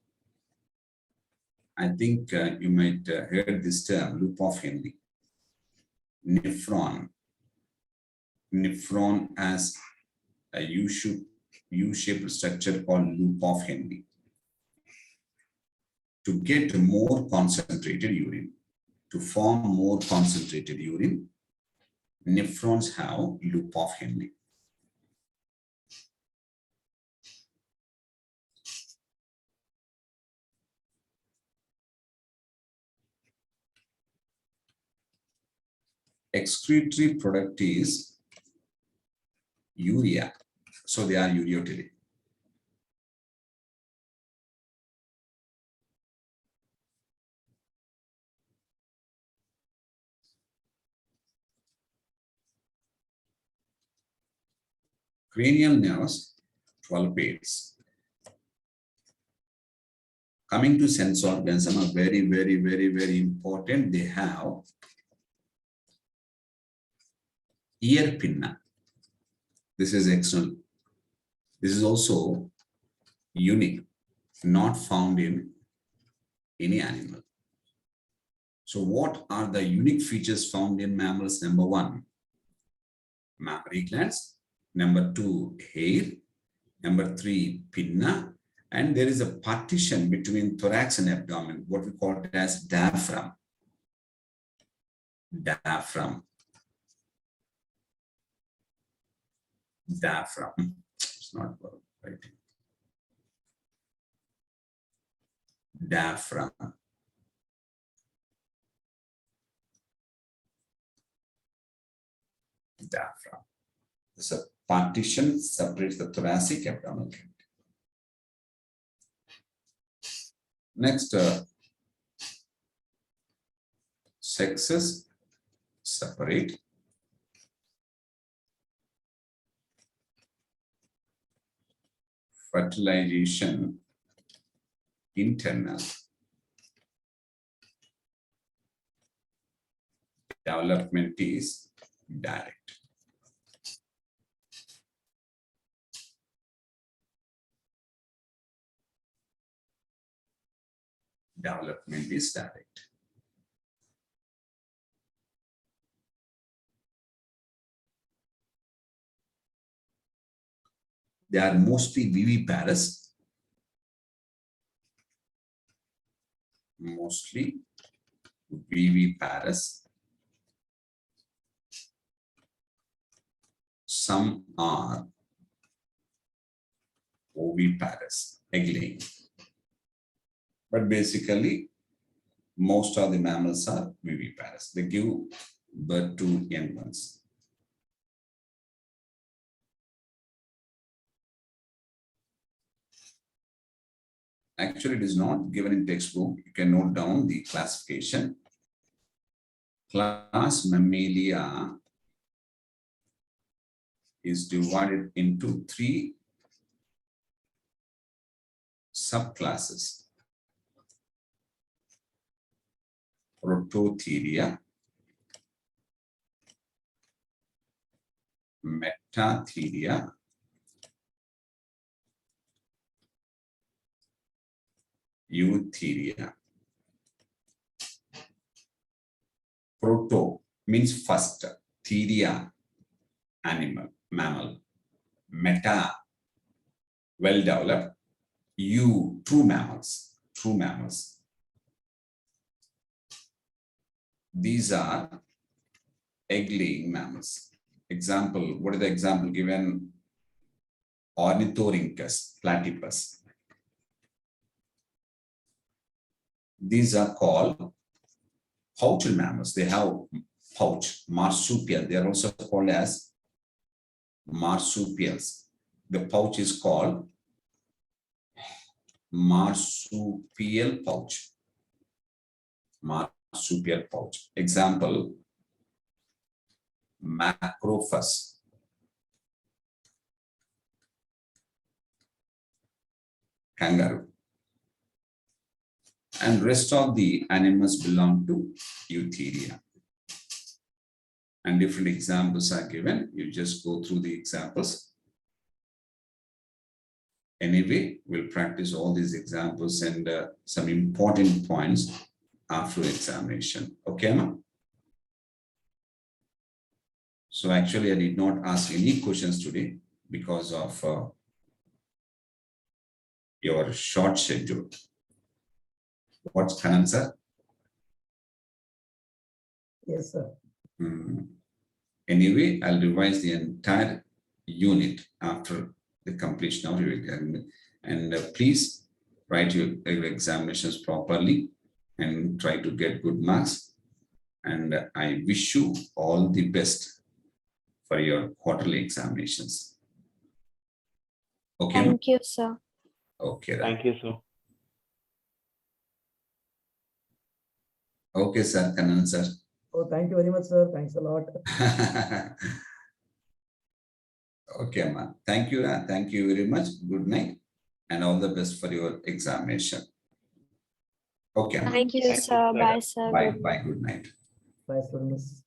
I think you might heard this term, loop of Henle. Nephron. Nephron has a U-shaped structure called loop of Henle. To get more concentrated urine, to form more concentrated urine, nephrons have loop of Henle. Excretory product is urea, so they are ureotelic. Cranial nerves, 12 pairs. Coming to sense organs, some are very, very, very, very important. They have ear pinna. This is external. This is also unique, not found in any animal. So what are the unique features found in mammals? Number one, mammary glands. Number two, hair. Number three, pinna. And there is a partition between thorax and abdomen, what we call it as diaphragm. Diaphragm. Diaphragm. It's not right. Diaphragm. Diaphragm. This is a partition separates the thoracic abdominal cavity. Next, sexes separate. Fertilization internal. Development is direct. Development is direct. They are mostly viviparous. Mostly viviparous. Some are oviparous, egg-laying. But basically, most of the mammals are viviparous. They give birth to young ones. Actually, it is not given in textbook. You can note down the classification. Class Mammalia is divided into 3 subclasses: Prototheria, Metatheria, Eutheria. Proto means first, theria, animal, mammal, meta, well developed, true mammals, true mammals. These are egg-laying mammals. Example, what is the example given? Ornithorhynchus, platypus. These are called pouched mammals. They have pouch, marsupial. They are also called as marsupials. The pouch is called marsupial pouch. Marsupial pouch. Example, Macrophus. Kangaroo. And rest of the animals belong to Eutheria. And different examples are given. You just go through the examples. Anyway, we'll practice all these examples and some important points after examination. Okay, ma? So actually, I did not ask any questions today because of your short schedule. What's Kanan, sir? Yes, sir. Anyway, I'll revise the entire unit after the completion of your exam. And please write your examinations properly and try to get good marks. And I wish you all the best for your quarterly examinations. Okay. Thank you, sir. Okay. Thank you, sir. Okay, sir. Kanan, sir. Oh, thank you very much, sir. Thanks a lot. Okay, ma. Thank you. Thank you very much. Good night and all the best for your examination. Okay. Thank you, Thank you, sir. sir. Bye, sir. Bye. Good Bye. Good night. Bye, students.